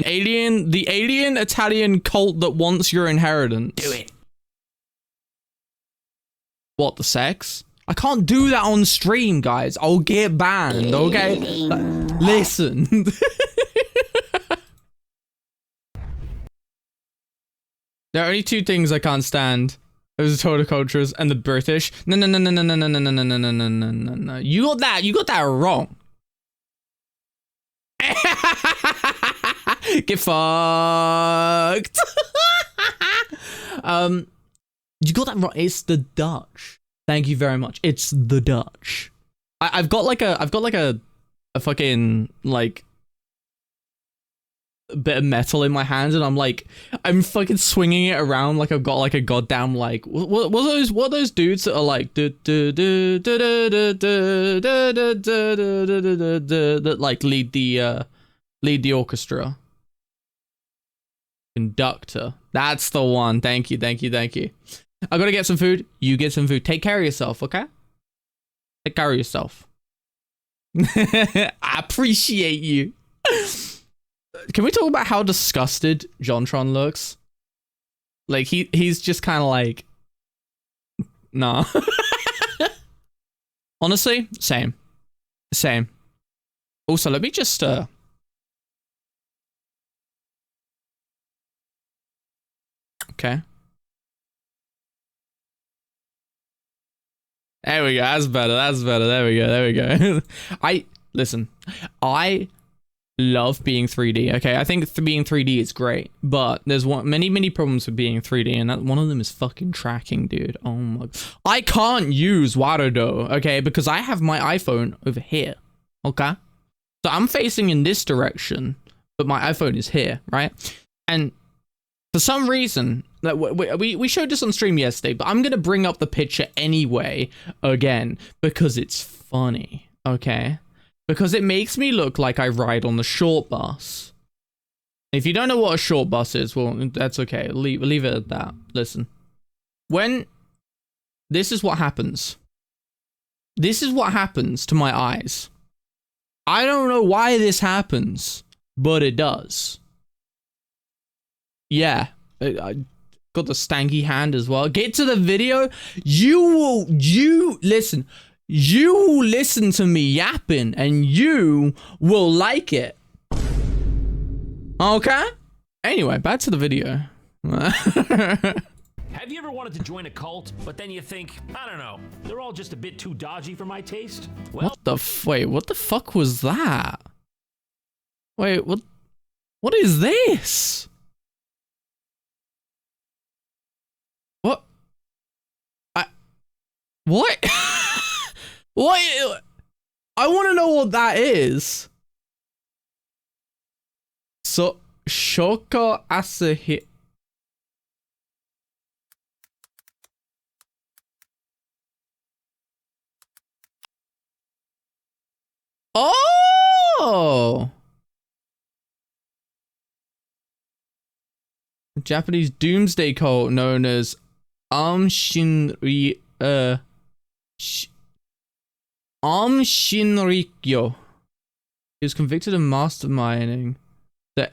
The alien Italian cult that wants your inheritance. Do it. What, the sex? I can't do that on stream, guys. I'll get banned, okay? Listen. There are only two things I can't stand. Those are total cultures and the British. No. You got that wrong. Get fucked. You got that wrong. It's the Dutch. Thank you very much. It's the Dutch. I've got like a fucking like bit of metal in my hands, and I'm fucking swinging it around like I've got like a goddamn like what are those dudes that are like that like lead the orchestra. Conductor. That's the one. Thank you. I gotta get some food. You get some food. Take care of yourself, okay? Take care of yourself. I appreciate you. Can we talk about how disgusted Jontron looks? Like he's just kind of like, nah. Honestly, same. Also, let me just okay. There we go. That's better. There we go. Listen. I love being 3D. Okay, I think being 3D is great, but there's many problems with being 3D, and one of them is fucking tracking, dude. Oh my! I can't use Warudo, okay, because I have my iPhone over here. Okay, so I'm facing in this direction, but my iPhone is here, right? And for some reason, that we showed this on stream yesterday, but I'm gonna bring up the picture anyway again because it's funny, okay? Because it makes me look like I ride on the short bus. If you don't know what a short bus is, well, that's okay. Leave it at that. Listen, this is what happens. This is what happens to my eyes. I don't know why this happens, but it does. Yeah, I got the stanky hand as well. Get to the video. You listen. You will listen to me yapping, and you will like it. Okay? Anyway, back to the video. Have you ever wanted to join a cult, but then you think, I don't know, they're all just a bit too dodgy for my taste? Well, wait, what the fuck was that? Wait, what is this? What? What? What? I want to know what that is. So, Shoko Asahi. Oh! Japanese doomsday cult known as Shinrikyo. He was convicted of masterminding the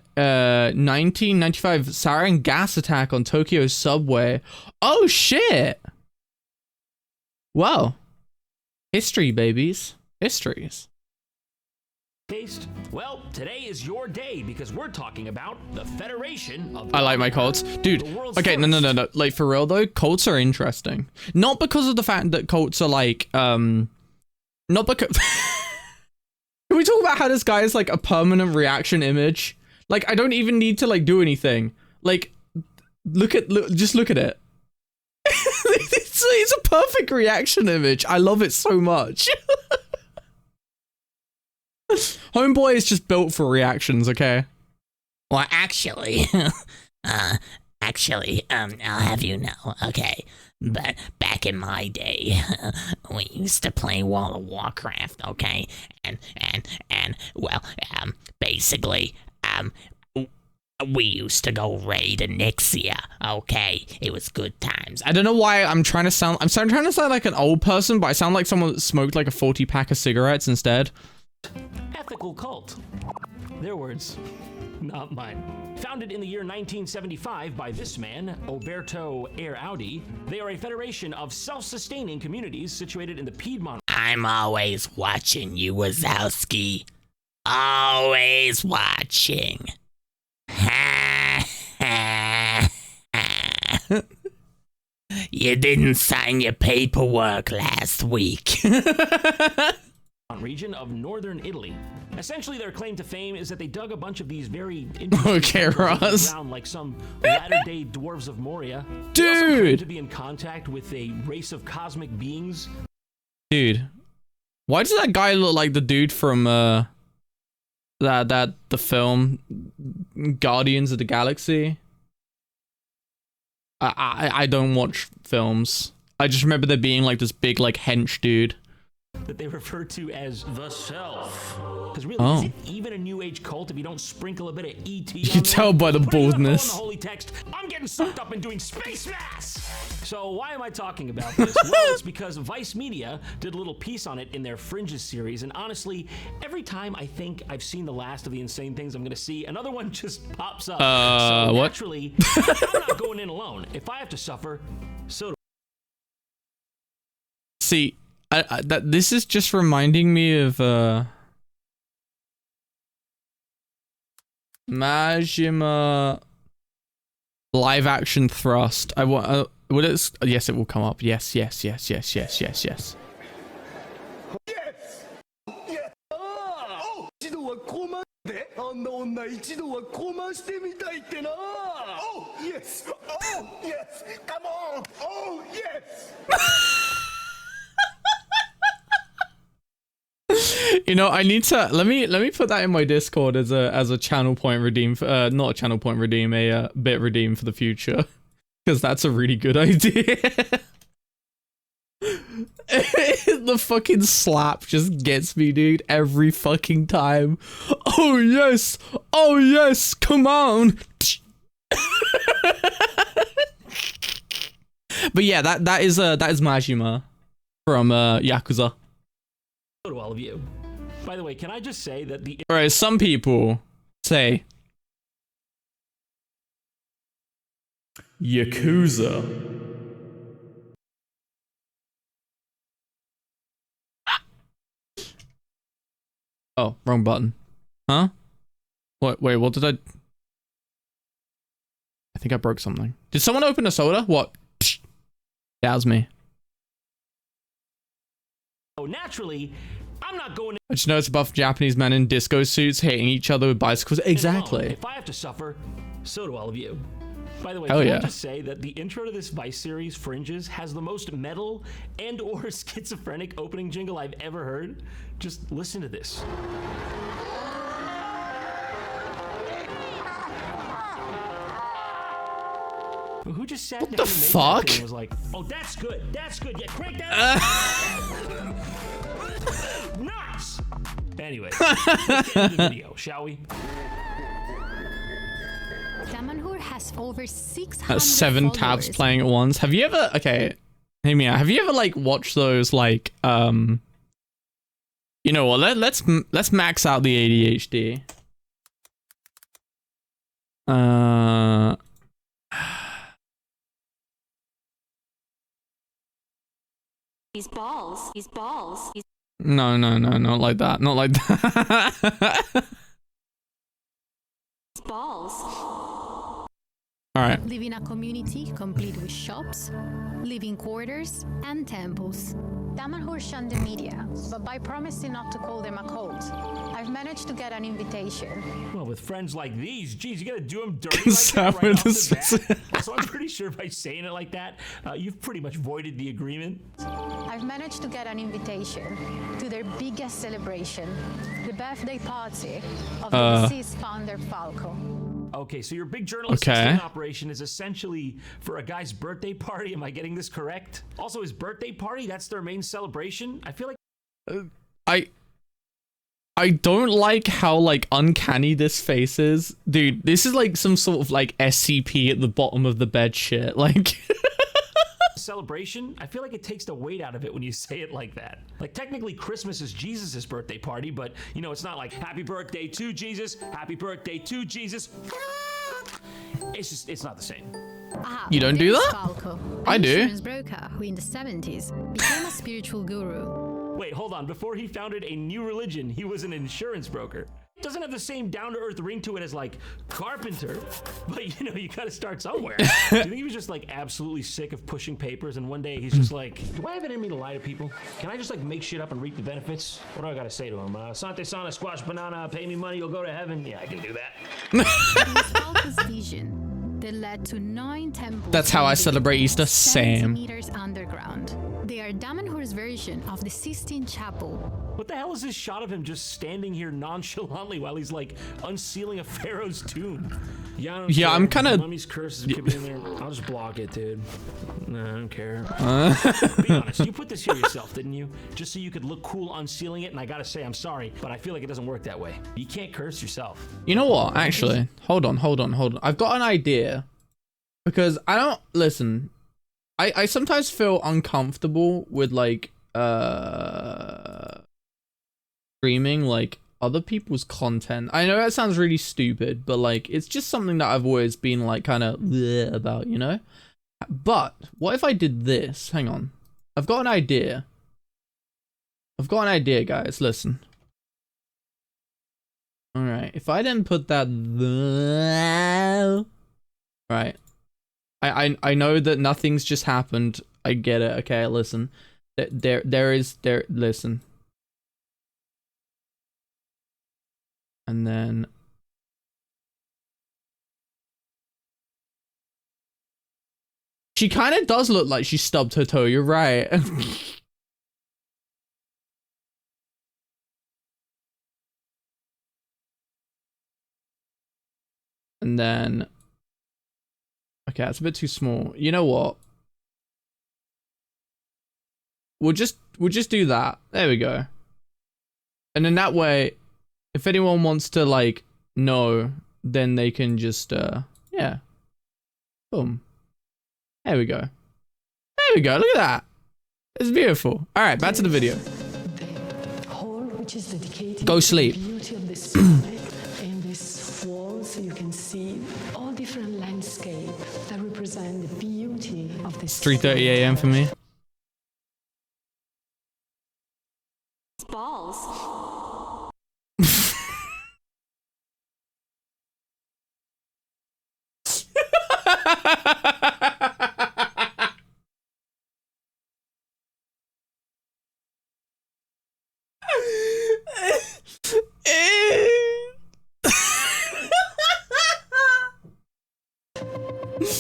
1995 sarin gas attack on Tokyo's subway. Oh shit! Wow. History, babies. Histories. Taste? Well, today is your day because we're talking about the Federation of... I like my cults. Dude, okay, no. Like, for real though, cults are interesting. Not because of the fact that cults are like, not because... Can we talk about how this guy is like a permanent reaction image? Like, I don't even need to like do anything. Like, just look at it. It's a perfect reaction image. I love it so much. Homeboy is just built for reactions, okay? Well, actually, I'll have you know, okay, but back in my day, we used to play World of Warcraft, okay, and well, basically, we used to go raid Nixia, okay? It was good times. I don't know why I'm trying to sound like an old person, but I sound like someone that smoked like a 40-pack of cigarettes instead. Ethical cult. Their words, not mine. Founded in the year 1975 by this man, Oberto Audi, they are a federation of self-sustaining communities situated in the Piedmont. I'm always watching you, Wazowski. Always watching. You didn't sign your paperwork last week. Region of northern Italy. Essentially, their claim to fame is that they dug a bunch of these very Okay, Ross. around like some latter-day dwarves of Moria. Dude, They also claim to be in contact with a race of cosmic beings. Dude, why does that guy look like the dude from the film Guardians of the Galaxy? I don't watch films. I just remember there being like this big like hench dude That they refer to as the self. Because really, Oh. is it even a new age cult if you don't sprinkle a bit of ET You can tell by the baldness. The holy text, I'm getting sucked up in doing space mass. So why am I talking about this? Well, it's because Vice Media did a little piece on it in their Fringes series, and honestly, every time I think I've seen the last of the insane things I'm gonna see, another one just pops up. So what? naturally, I'm not going in alone. If I have to suffer, so do See, this is just reminding me of Majima live action Thrust. I want. Would it? Yes, it will come up. Yes. Yes! Yes! Oh! 一度はこうまであんな女一度はこうましてみたいってな Oh! Yes! Oh! Yes! Come on! Oh! Yes! You know, I need to let me put that in my Discord as a channel point redeem, not a channel point redeem, a bit redeem for the future, because that's a really good idea. The fucking slap just gets me, dude, every fucking time. Oh yes, come on. But yeah, that is Majima from Yakuza. to all of you. By the way, can I just say that the Alright, some people say Yakuza. Oh, wrong button. Huh? Wait, what did I think I broke something. Did someone open a soda? What? That was me. naturally, I'm not going I just noticed a bunch of Japanese men in disco suits hitting each other with bicycles. alone. Exactly. If I have to suffer, so do all of you. By the way, Hell can I yeah. just say that the intro to this Vice series, Fringes, has the most metal and or schizophrenic opening jingle I've ever heard. Just listen to this. Who just sat down the and made that fuck? thing and was like, oh, that's good, yeah, crank that up. Nice! Anyway, let's get into the video, shall we? Damanhur has over 600 That's 7 tabs followers. playing at once. Have you ever, okay, hear me out. Have you ever like watched those like, you know what, let's max out the ADHD. His balls. No, not like that. Not like that. Alright. Live in a community complete with shops, living quarters, and temples. Damanhur shunned the media, but by promising not to call them a cult, I've managed to get an invitation. Well, with friends like these, geez, you gotta do them dirty like Sam that right with off the the bat. So I'm pretty sure by saying it like that, you've pretty much voided the agreement. I've managed to get an invitation to their biggest celebration, the birthday party of the deceased founder Falco. Okay, so your big journalistic operation is essentially for a guy's birthday party. Am I getting this correct? Also, his birthday party, that's their main celebration? I feel like I don't like how like uncanny this face is. Dude, this is like some sort of like SCP at the bottom of the bed shit. Like celebration, I feel like it takes the weight out of it when you say it like that. Like, technically, Christmas is Jesus' birthday party, but, you know, it's not like, happy birthday to Jesus, happy birthday to Jesus. It's not the same. You don't do that? Falco, I an do. insurance broker who in the 70s became a spiritual guru. Wait, hold on. Before he founded a new religion, he was an insurance broker. Doesn't have the same down-to-earth ring to it as, like, carpenter, but, you know, you gotta start somewhere. Do you think he was just, like, absolutely sick of pushing papers, and one day he's just like, do I have it in me to lie to people? Can I just, like, make shit up and reap the benefits? What do I gotta say to him? Sante sana, squash banana, pay me money, you'll go to heaven? Yeah, I can do that. It was Falco's vision that led to 9 temples. That's how I built celebrate Easter. 70 Same. meters underground. They are Damanhur's version of the Sistine Chapel. What the hell is this shot of him just standing here nonchalantly while he's, like, unsealing a pharaoh's tomb? Yeah, I'm kind of. Mummy's curses could be in there. I'll just block it, dude. No, I don't care. Be honest, you put this here yourself, didn't you? Just so you could look cool unsealing it, and I gotta say, I'm sorry, but I feel like it doesn't work that way. You can't curse yourself. You know what? Actually, hold on. I've got an idea. Because I don't listen. I sometimes feel uncomfortable with like streaming like other people's content. I know that sounds really stupid, but like it's just something that I've always been like kind of about, you know? But what if I did this? Hang on. I've got an idea. Guys. Listen. All right. If I then put that right. I know that nothing's just happened. I get it. Okay, listen. Listen. And then she kind of does look like she stubbed her toe. You're right. And then okay, that's a bit too small. You know what? We'll just do that. There we go. And then that way, if anyone wants to like know, then they can just yeah. Boom. There we go. Look at that. It's beautiful. All right, back to the video. The hall, which is dedicated Go to sleep. the beauty of this planet. In this wall, so you can see all different landscape that represent the beauty of this 3:30 a.m. for me. Balls.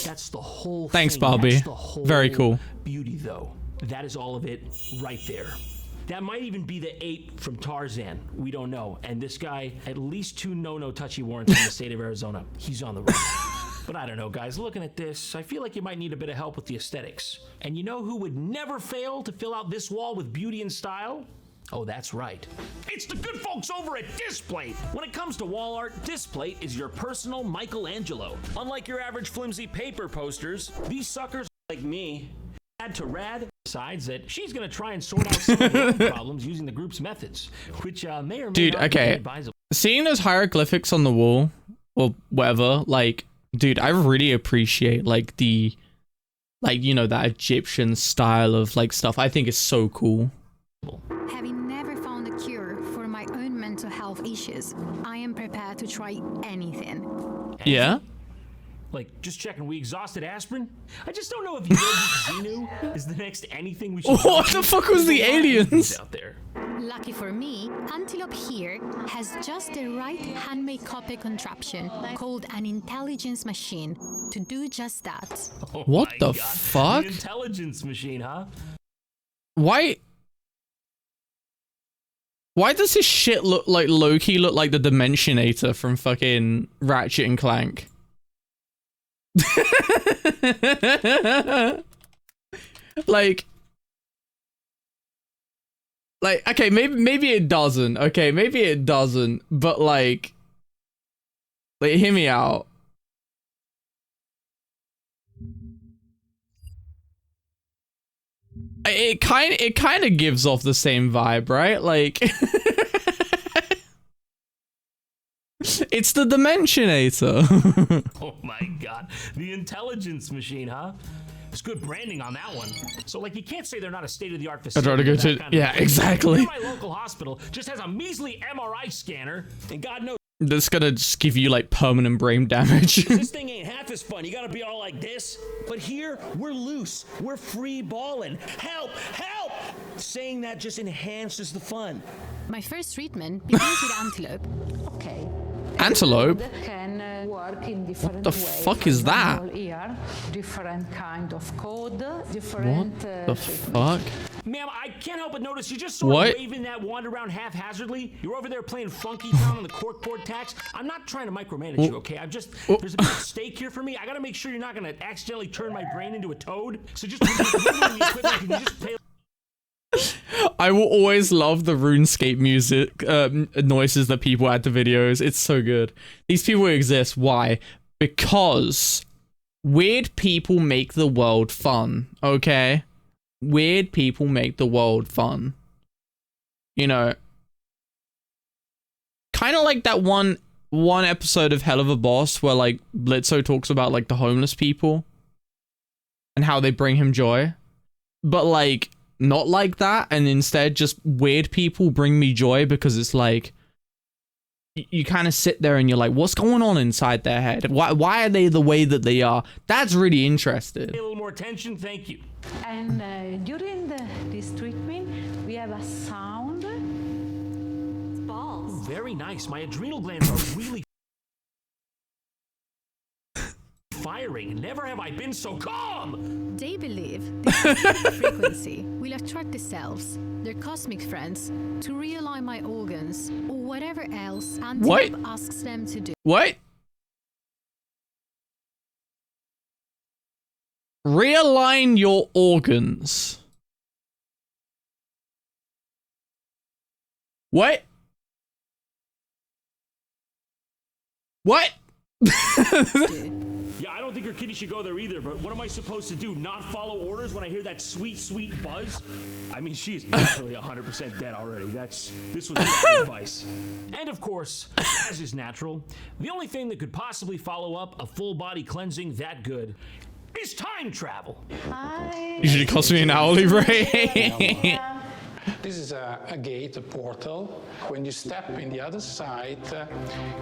That's the whole Thanks, thing. Bobby. That's the whole Very cool. beauty, though. That is all of it right there. That might even be the ape from Tarzan. We don't know. And this guy, at least 2 no touchy warrants in the state of Arizona. He's on the run. But I don't know, guys. Looking at this, I feel like you might need a bit of help with the aesthetics. And you know who would never fail to fill out this wall with beauty and style? Oh, that's right. It's the good folks over at Displate. When it comes to wall art, Displate is your personal Michelangelo. Unlike your average flimsy paper posters, these suckers like me add to rad. Besides that, she's gonna try and sort out some of her own problems using the group's methods, which may or may Dude, not okay. be advisable. Seeing those hieroglyphics on the wall or whatever, like, dude, I really appreciate like the, like, you know, that Egyptian style of like stuff. I think it's so cool. Having never found a cure for my own mental health issues, I am prepared to try anything. Yeah. Like, just checking, we exhausted aspirin? I just don't know if Xenu is the next anything we should. What the fuck was the aliens? Out there? Lucky for me, Antelope here has just the right handmade copy contraption called an intelligence machine to do just that. Oh What my the God. fuck? The intelligence machine, huh? Why does his shit look like Loki look like the Dimensionator from fucking Ratchet and Clank? like okay, maybe it doesn't. Okay, maybe it doesn't, but like hear me out. It kind of gives off the same vibe, right? Like, it's the Dimensionator. Oh my god. The intelligence machine, huh? It's good branding on that one. So, like, you can't say they're not a state-of-the-art facility. I'd rather go for that to, kind of yeah, thing. exactly. My local hospital just has a measly MRI scanner, and God knows That's gonna just give you like permanent brain damage. This thing ain't half as fun. You gotta be all like this. But here, we're loose. We're free balling. Help! Help! Saying that just enhances the fun. My first treatment begins with antelope. Okay. Antelope? Can work in different the ways. fuck is that? Here, different kind of code, different. What the fuck? Ma'am, I can't help but notice you just sort What? of waving that wand around haphazardly. You're over there playing Funky Town on the corkboard tax. I'm not trying to micromanage you, okay? There's a big stake here for me. I gotta make sure you're not gonna accidentally turn my brain into a toad. So just when you're moving the equipment, can you just play I will always love the RuneScape music noises that people add to videos. It's so good. These people exist. Why? Because weird people make the world fun, okay? Weird people make the world fun. You know, kind of like that one episode of Hell of a Boss where like Blitzo talks about like the homeless people and how they bring him joy. But like not like that, and instead just weird people bring me joy because it's like you kind of sit there and you're like, what's going on inside their head? Why are they the way that they are? That's really interesting. a little more attention? Thank you. And during this treatment, we have a sound. Balls. Very nice. My adrenal glands are really firing. Never have I been so calm. They believe this specific frequency will attract the selves, their cosmic friends, to realign my organs or whatever else Antelope asks them to do. What? Realign your organs. What? What? Yeah, I don't think her kitty should go there either, but what am I supposed to do? Not follow orders when I hear that sweet, sweet buzz? I mean, she's actually 100% dead already. This was bad advice. And of course, as is natural, the only thing that could possibly follow up a full body cleansing that good is time travel. Usually costs me an hourly rate. This is a gate, a portal. When you step in the other side,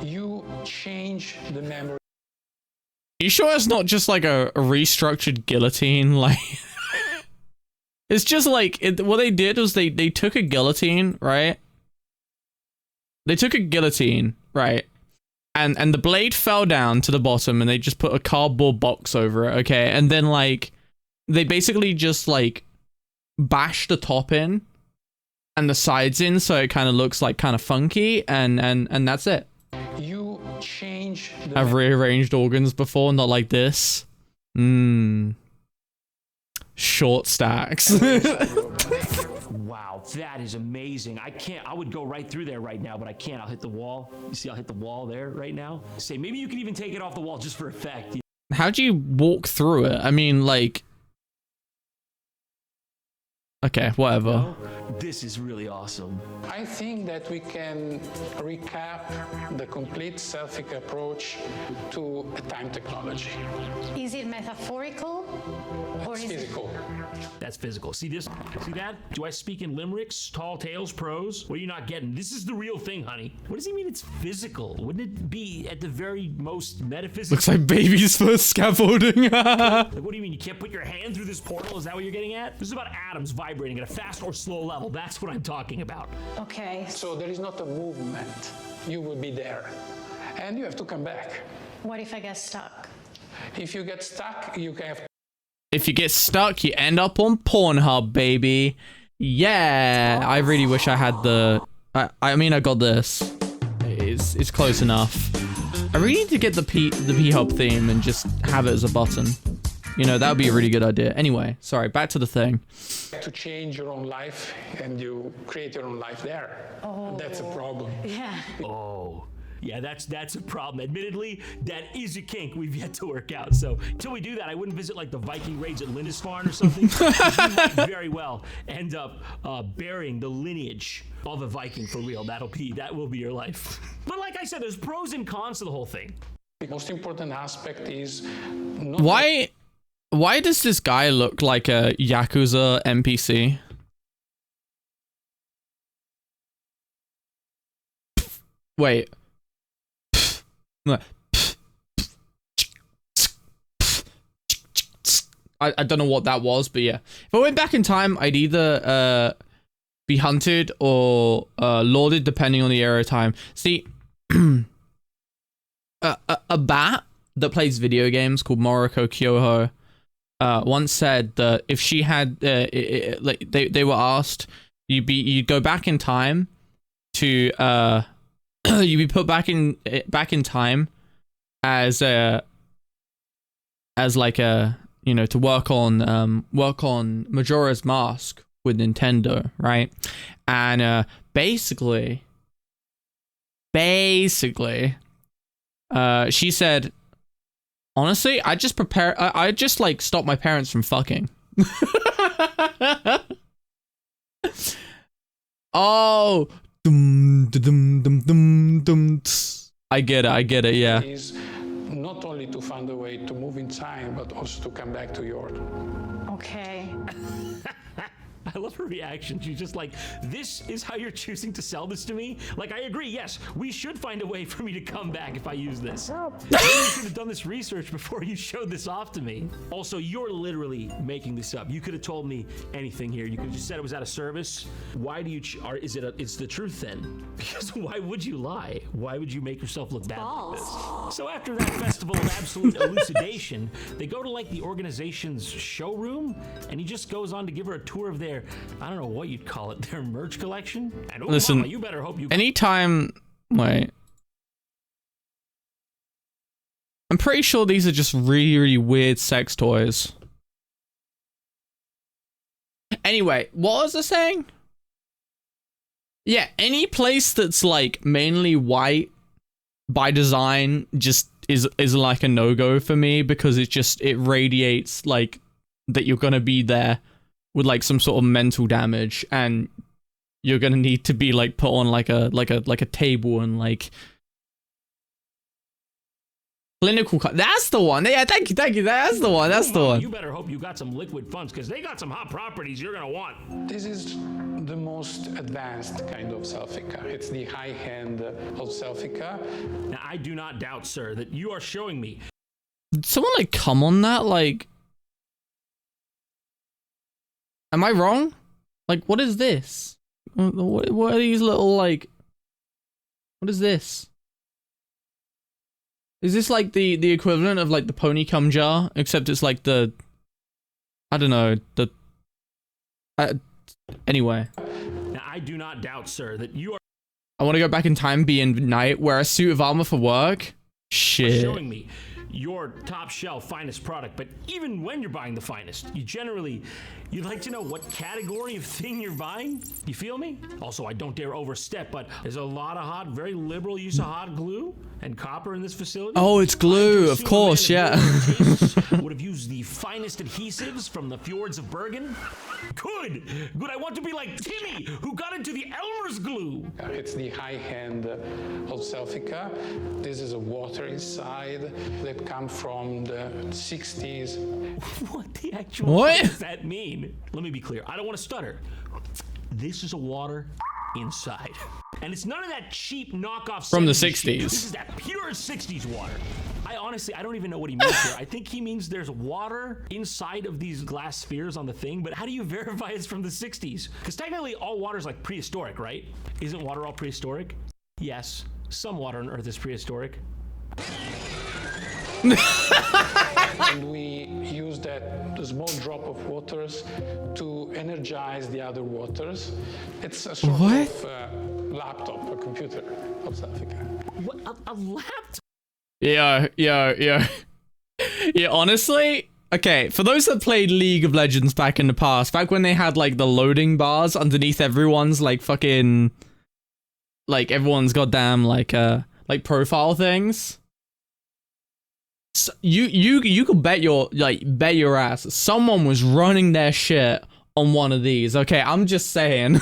you change the memory. You sure it's not just like a restructured guillotine? Like, it's just like what they did was they took a guillotine, right? They took a guillotine, right? And the blade fell down to the bottom, and they just put a cardboard box over it, okay? And then like they basically just like bashed the top in and the sides in, so it kind of looks like kind of funky, and that's it. You change the I've rearranged organs before, not like this. Short stacks. Wow, that is amazing. I would go right through there right now, but I can't. I'll hit the wall. You see, I'll hit the wall there right now. Say, maybe you can even take it off the wall just for effect. How do you walk through it? I mean, like... Okay, whatever. No? This is really awesome. I think that we can recap the complete Celtic approach to a time technology. Is it metaphorical or It's is it physical. That's physical. See this? See that? Do I speak in limericks, tall tales, prose? What are you not getting? This is the real thing, honey. What does he mean it's physical? Wouldn't it be at the very most metaphysical? Looks like baby's first scaffolding. Like, what do you mean? You can't put your hand through this portal? Is that what you're getting at? This is about atoms vibrating at a fast or slow level. That's what I'm talking about. okay? So there is not a movement. You will be there. And you have to come back. What if I get stuck? If you get stuck, you can have If you get stuck, you end up on Pornhub, baby. Yeah, I really wish I had the... I mean, I got this. It's close enough. I really need to get the P-Hub theme and just have it as a button. You know, that would be a really good idea. Anyway, sorry, back to the thing. to change your own life, and you create your own life there. That's a problem. Yeah. Oh, Yeah, that's a problem. Admittedly, that is a kink we've yet to work out. So until we do that, I wouldn't visit like the Viking raids at Lindisfarne or something. You might very well end up burying the lineage of a Viking for real. That will be your life. But like I said, there's pros and cons to the whole thing. The most important aspect is Why does this guy look like a Yakuza NPC? Wait. I don't know what that was, but yeah. If I went back in time, I'd either be hunted or lauded, depending on the era of time. See, a bat that plays video games called Moriko Kyoho once said that if she had, like they were asked, you'd go back in time to you'd be put back in time as like a, you know, to work on Majora's Mask with Nintendo, right? And basically she said, honestly, I just like stop my parents from fucking. Oh, I get it, yeah. is not only to find a way to move in time, but also to come back to York. Okay. I love her reaction. She's just like, this is how you're choosing to sell this to me? Like, I agree, yes, we should find a way for me to come back if I use this. Maybe you should have done this research before you showed this off to me. Also, you're literally making this up. You could have told me anything here. You could have just said it was out of service. Why do you, it's the truth then? Because why would you lie? Why would you make yourself look bad like this? So after that festival of absolute elucidation, they go to like the organization's showroom, and he just goes on to give her a tour of their, I don't know what you'd call it, their merch collection. And oh, listen, mama, you better hope you. Anytime, wait. I'm pretty sure these are just really, really weird sex toys. Anyway, what was I saying? Yeah, any place that's like mainly white by design just is like a no-go for me, because it radiates like that you're gonna be there with like some sort of mental damage, and you're gonna need to be like put on like a table and like clinical. That's the one. Yeah, thank you. That's the one. That's the one. You better hope you got some liquid funds, because they got some hot properties you're gonna want. This is the most advanced kind of selfie. It's the high end of selfie. Now, I do not doubt, sir, that you are showing me. Did someone like come on that? Like, am I wrong? Like, what is this? What are these little, like... What is this? Is this like the equivalent of like the pony cum jar? Except it's like the... I don't know, the... anyway. Now, I do not doubt, sir, that you are... I want to go back in time, be in night, wear a suit of armor for work? Shit. Showing me your top shelf finest product, but even when you're buying the finest, you'd like to know what category of thing you're buying. You feel me? Also, I don't dare overstep, but there's a lot of very liberal use of hot glue and copper in this facility. Oh, it's glue, of course, yeah. Would have used the finest adhesives from the fjords of Bergen. Good. I want to be like Timmy, who got into the Elmer's glue. It's the high end of selfie. This is a water inside that come from the 60s. What the actual fuck does that mean? Let me be clear. I don't want to stutter. This is a water inside. And it's none of that cheap knockoff from the 60s. 60s. This is that pure 60s water. I don't even know what he means here. I think he means there's water inside of these glass spheres on the thing, but how do you verify it's from the 60s? Because technically all water is like prehistoric, right? Isn't water all prehistoric? Yes, some water on Earth is prehistoric. And we use the small drop of waters to energize the other waters. It's a sort of laptop, a computer of selfie. What? A laptop? Yeah, honestly, okay, for those that played League of Legends back in the past, back when they had like the loading bars underneath everyone's like fucking, like everyone's goddamn like like profile things. So you could bet your ass someone was running their shit on one of these. Okay, I'm just saying.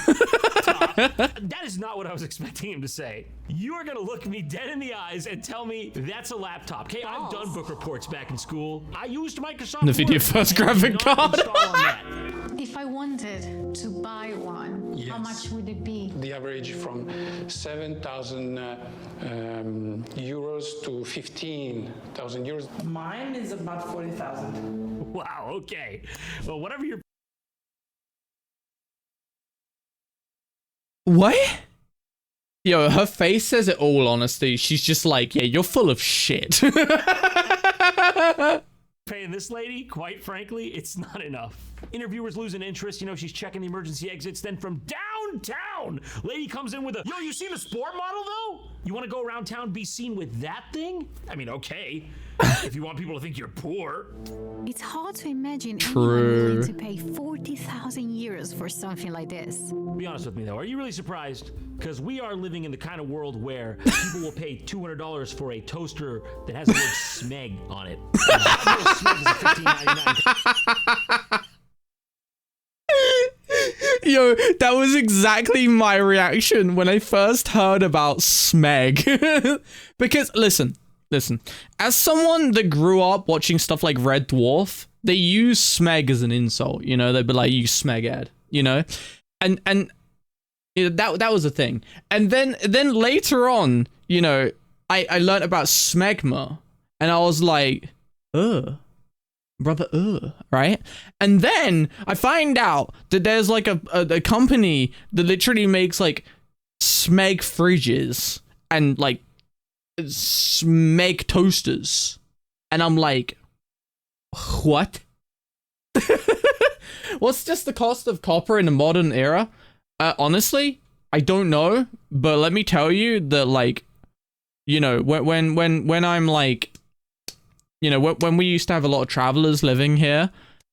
That is not what I was expecting him to say. You are gonna look me dead in the eyes and tell me that's a laptop. Okay, I've done book reports back in school. I used Microsoft NVIDIA Word, first and I graphic did not card. install on that. If I wanted to buy one, how much would it be? The average from 7,000 euros to 15,000 euros. Mine is about 40,000. Wow, okay. Well, whatever your What? Yo, her face says it all, honestly. She's just like, yeah, you're full of shit. paying this lady, quite frankly, it's not enough. Interviewers losing interest, you know, she's checking the emergency exits, then from downtown, lady comes in with a, yo, you seen the sport model though? You want to go around town, be seen with that thing? I mean, okay, if you want people to think you're poor. It's hard to imagine anyone willing to pay 40,000 euros for something like this. Be honest with me though, are you really surprised? Because we are living in the kind of world where people will pay $200 for a toaster that has the word SMEG on it. SMEG is $15.99. Yo, that was exactly my reaction when I first heard about SMEG. Because, listen, as someone that grew up watching stuff like Red Dwarf, they use SMEG as an insult, you know? They'd be like, you SMEG ad, you know? And you know, that was a thing. And then later on, you know, I learned about smegma, and I was like, brother, right? And then I find out that there's like a company that literally makes like smeg fridges and like smeg toasters, and I'm like, what? What's just the cost of copper in the modern era? Honestly, I don't know, but let me tell you that, like, you know, when I'm like, you know, when we used to have a lot of travelers living here,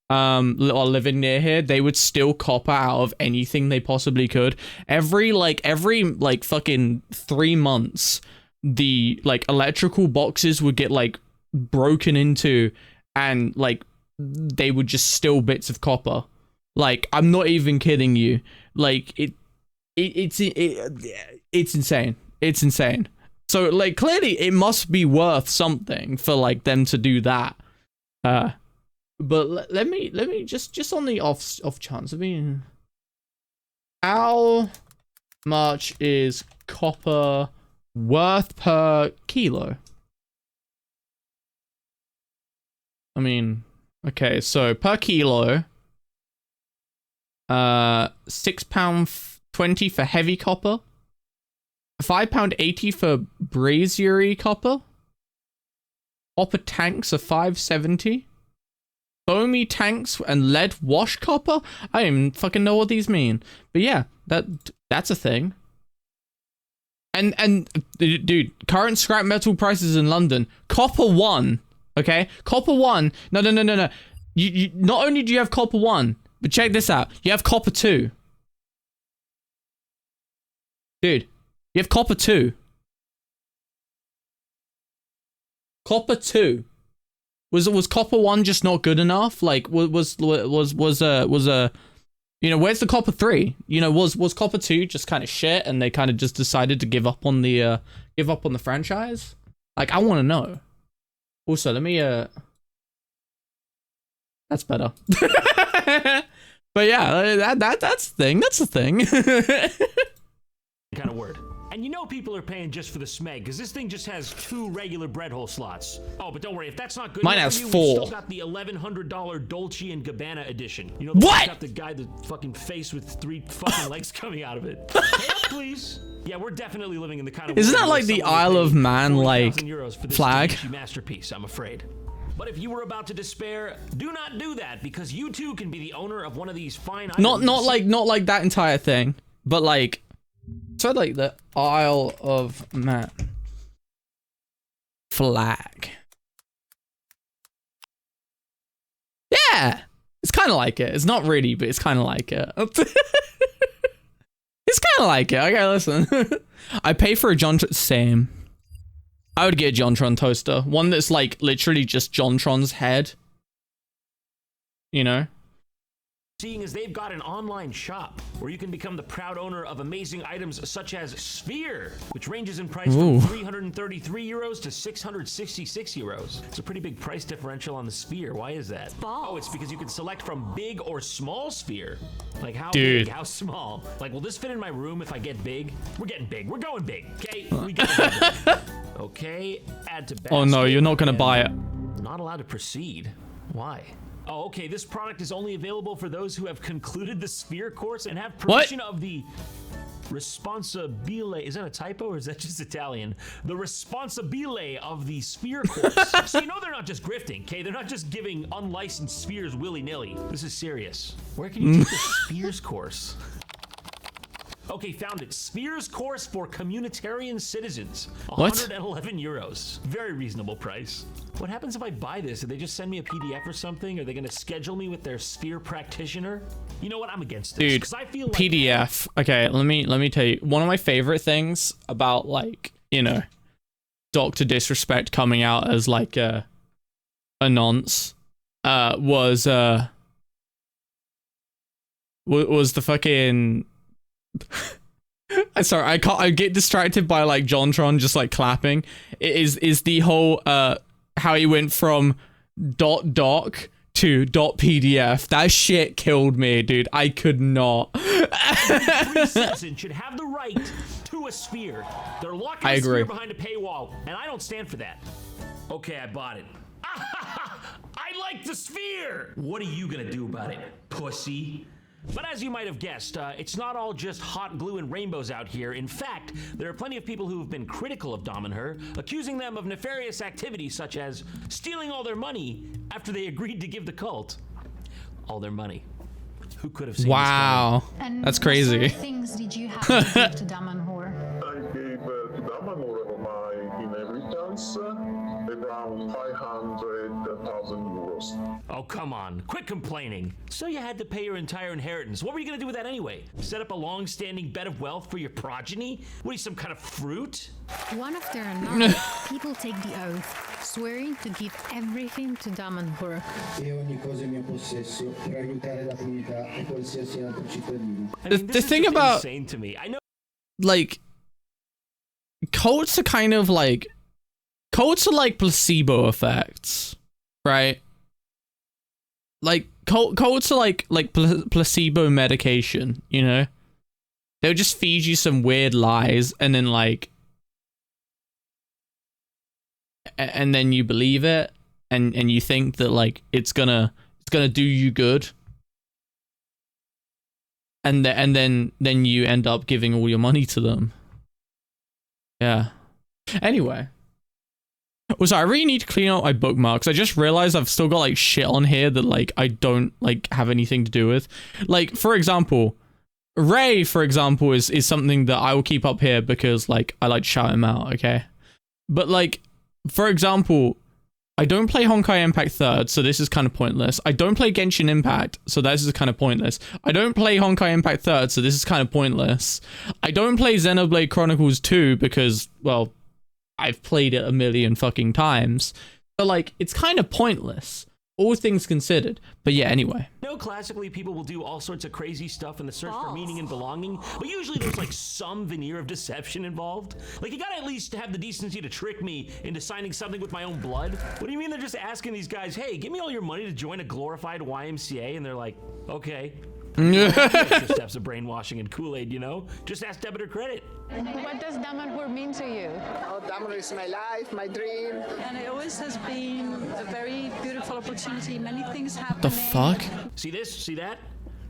or living near here, they would steal copper out of anything they possibly could. Every fucking 3 months, the like electrical boxes would get like broken into, and like they would just steal bits of copper. Like, I'm not even kidding you. Like, it's insane. It's insane. So, like, clearly it must be worth something for, like, them to do that. But let me just on the off chance, I mean, how much is copper worth per kilo? I mean, okay, so per kilo, £6.20 for heavy copper, £5.80 for braziery copper, copper tanks are £5.70, foamy tanks and lead wash copper. I don't even fucking know what these mean, but yeah, that's a thing. And dude, current scrap metal prices in London, copper 1, okay, copper 1. No. You not only do you have copper 1, but check this out. You have copper 2. Dude, you have copper 2. Copper 2. Was copper 1 just not good enough? Like, was you know, where's the copper 3? You know, was copper 2 just kind of shit and they kind of just decided to give up on the franchise? Like, I want to know. Also, let me that's better. But yeah, that's the thing. That's the thing. Kind of word. And you know people are paying just for the smeg, because this thing just has 2 regular bread hole slots. Oh, but don't worry, if that's not good mine enough has for you, 4. we still got the $1,100 Dolce & Gabbana edition. You know, what? Got the guy, the fucking face with 3 fucking legs coming out of it. Pay up, please. Yeah, we're definitely living in the kind of Isn't that like the Isle of Man like flag? Masterpiece, I'm afraid. But if you were about to despair, do not do that, because you too can be the owner of one of these fine items. Not like that entire thing, but like, so like the Isle of Man flag. Yeah, it's kind of like it. It's not really, but it's kind of like it. It's kind of like it. Okay, listen. I pay for a Jontron. Same. I would get a Jontron toaster. One that's like literally just Jontron's head. You know? Seeing as they've got an online shop where you can become the proud owner of amazing items such as Sphere, which ranges in price from 333 euros to 666 euros. It's a pretty big price differential on the Sphere. Why is that? Oh, it's because you can select from big or small Sphere. Like how big, how small. Like, will this fit in my room if I get big? We're getting big. We're going big. Okay, we got big. Okay, add to basket. Oh no, you're not gonna buy it. Not allowed to proceed. Why? Oh, okay, this product is only available for those who have concluded the Sphere course and have permission of the responsabile. Is that a typo or is that just Italian? The responsabile of the Sphere course. So you know they're not just grifting, okay? They're not just giving unlicensed spheres willy-nilly. This is serious. Where can you take the Spheres course? Okay, found it. Spheres course for communitarian citizens. 111 euros. Very reasonable price. What happens if I buy this? Do they just send me a PDF or something? Are they going to schedule me with their Sphere practitioner? You know what? I'm against this. Dude, 'cause I feel like PDF. Okay, let me tell you. One of my favorite things about, like, you know, Dr. Disrespect coming out as like a nonce was the fucking sorry, I get distracted by like Jontron just like clapping. It is the whole how he went from .doc to .pdf. That shit killed me, dude. I could not. every citizen should have the right to a Sphere. They're locking a Sphere behind a paywall, and I don't stand for that. Okay, I bought it. I like the Sphere! What are you gonna do about it, pussy? But as you might have guessed, it's not all just hot glue and rainbows out here. In fact, there are plenty of people who have been critical of Damanhur, accusing them of nefarious activities such as stealing all their money after they agreed to give the cult all their money. Who could have seen wow, this And that's crazy. What sort of things did you have to give to Damanhur? I gave to Damanhur my inheritance around 500,000 euros. Oh, come on. Quit complaining. So you had to pay your entire inheritance. What were you going to do with that anyway? Set up a long-standing bed of wealth for your progeny? What are you, some kind of fruit? One after another, people take the oath, swearing to give everything to Damanhur. The thing about insane to me. I know, like, cults are kind of like placebo effects, right? Like cults are like placebo medication, you know? They'll just feed you some weird lies and then like and then you believe it and you think that like it's gonna do you good. And then you end up giving all your money to them. Yeah. Anyway. Also, I really need to clean out my bookmarks. I just realized I've still got like shit on here that like I don't like have anything to do with. Like, for example, Ray, for example, is something that I will keep up here because like I like to shout him out, okay? But like, for example, I don't play Honkai Impact 3rd, so this is kind of pointless. I don't play Genshin Impact, so this is kind of pointless. I don't play Honkai Impact 3rd, so this is kind of pointless. I don't play Xenoblade Chronicles 2 because, well, I've played it a million fucking times. So, like, it's kind of pointless, all things considered. But yeah, anyway. No, classically, people will do all sorts of crazy stuff in the search for meaning and belonging, but usually there's like some veneer of deception involved. Like, you gotta at least have the decency to trick me into signing something with my own blood. What do you mean they're just asking these guys, hey, give me all your money to join a glorified YMCA? And they're like, okay. Extra steps of brainwashing and Kool-Aid, you know? Just ask debit or credit. What does Damanhur mean to you? Oh, Damanhur is my life, my dream. And it always has been a very beautiful opportunity. Many things happen. The fuck? See this? See that?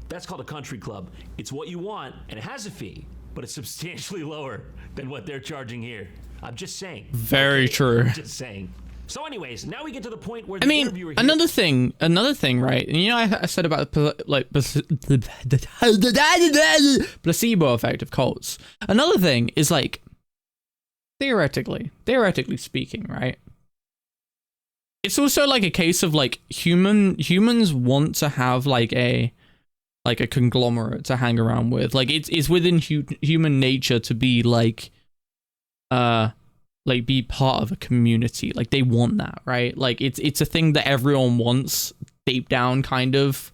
That's called a country club. It's what you want, and it has a fee, but it's substantially lower than what they're charging here. I'm just saying. Very true. I'm just saying. So anyways, now we get to the point where the I mean, interviewer another thing, right? And you know, I said about like placebo effect of cults. Another thing is like, theoretically speaking, right? It's also like a case of like humans want to have like a conglomerate to hang around with. Like it's within human nature to be like, like be part of a community. Like they want that, right? Like it's a thing that everyone wants deep down, kind of.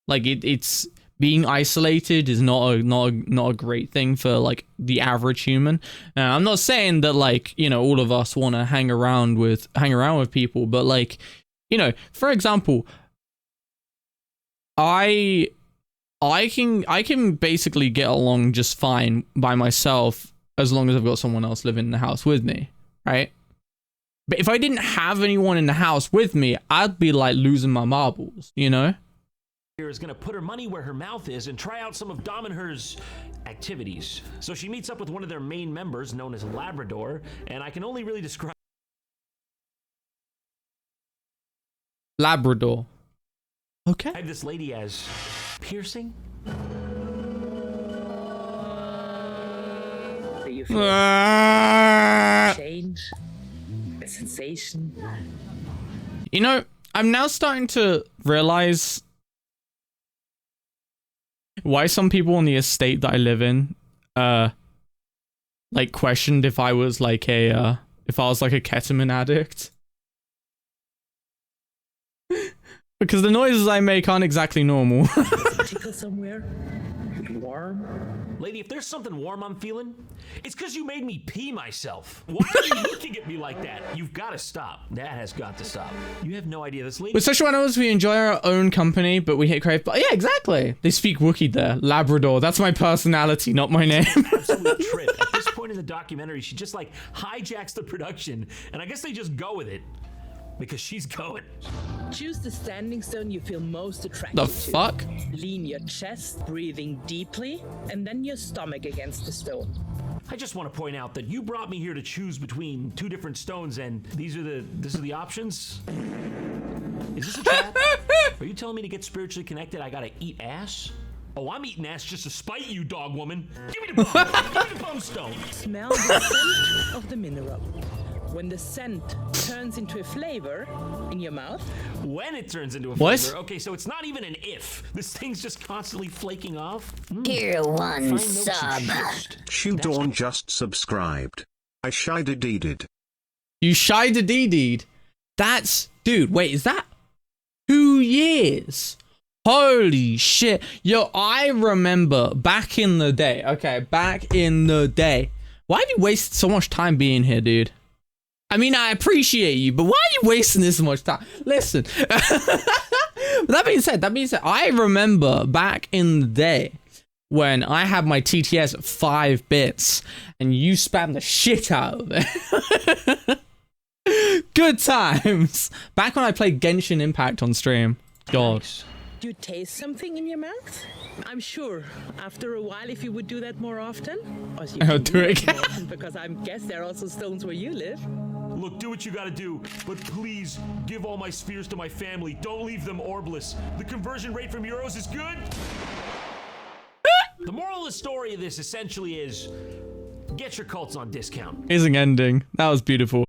Like it's being isolated is not a great thing for like the average human. Now, I'm not saying that like, you know, all of us want to hang around with people, but like, you know, for example, I can basically get along just fine by myself as long as I've got someone else living in the house with me, right? But if I didn't have anyone in the house with me, I'd be like losing my marbles, you know? Is going to put her money where her mouth is and try out some of Damanhur's activities. So she meets up with one of their main members known as Labrador, and I can only really describe Labrador. Okay. this lady as piercing. Do you feel change, a sensation? You know, I'm now starting to realize why some people on the estate that I live in, like questioned if I was like a ketamine addict. Because the noises I make aren't exactly normal. Tickle somewhere? Warm? Lady, if there's something warm I'm feeling, it's because you made me pee myself. Why are you looking at me like that? You've got to stop. That has got to stop. You have no idea this lady. With social animals, we enjoy our own company, but we hate crave. But yeah, exactly. They speak Wookiee there. Labrador. That's my personality, not my name. Absolute trip. At this point in the documentary, she just like hijacks the production, and I guess they just go with it. Because she's going. Choose the standing stone you feel most attracted The to. fuck? Lean your chest, breathing deeply, and then your stomach against the stone. I just want to point out that you brought me here to choose between two different stones, and these are the options. Is this a trap? Are you telling me to get spiritually connected, I gotta eat ass? Oh, I'm eating ass just to spite you, dog woman. Give me the bum. Give me the bum stone. Smell the scent of the mineral. When the scent turns into a flavor in your mouth. When it turns into a What? flavor. Okay, so it's not even an if. This thing's just constantly flaking off. Tier 1 sub. Dawn just subscribed. I shied-a-deeded. You shied-a-dee-deed. That's... Dude, wait, is that 2 years? Holy shit. Yo, I remember back in the day. Okay, back in the day. Why have you wasted so much time being here, dude? I mean, I appreciate you, but why are you wasting this much time? Listen. That being said, I remember back in the day when I had my TTS at 5 bits and you spammed the shit out of it. Good times. Back when I played Genshin Impact on stream. God. Do you taste something in your mouth? I'm sure after a while, if you would do that more often, or you I'll do it again. more often, because I guess there are also stones where you live. Look, do what you gotta do, but please give all my spheres to my family. Don't leave them orbless. The conversion rate from euros is good. The moral of the story of this essentially is get your cults on discount. Amazing ending. That was beautiful.